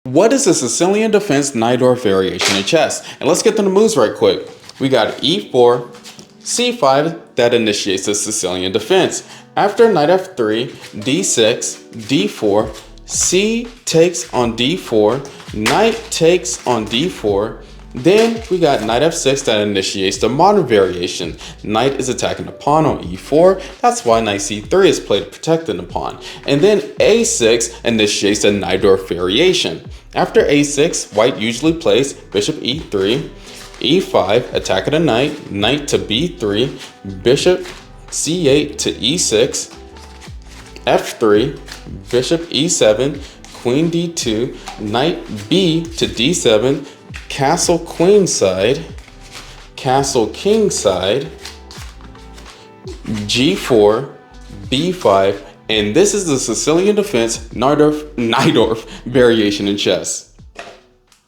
What is the Sicilian defense Najdorf variation in chess? And let's get to the moves right quick. We got e4, c5 that initiates the Sicilian defense. After knight f3, d6, d4, c takes on d4, knight takes on d4. Then we got knight f6 that initiates the modern variation. Knight is attacking the pawn on e4. That's why knight c3 is played to protect the pawn. And then a6 initiates the Najdorf variation. After a6, white usually plays bishop e3, e5, attacking the knight, knight to b3, bishop c8 to e6, f3, bishop e7, queen d2, knight b to d7, castle queen side, castle king side, g4, b5, and this is the Sicilian defense Najdorf variation in chess.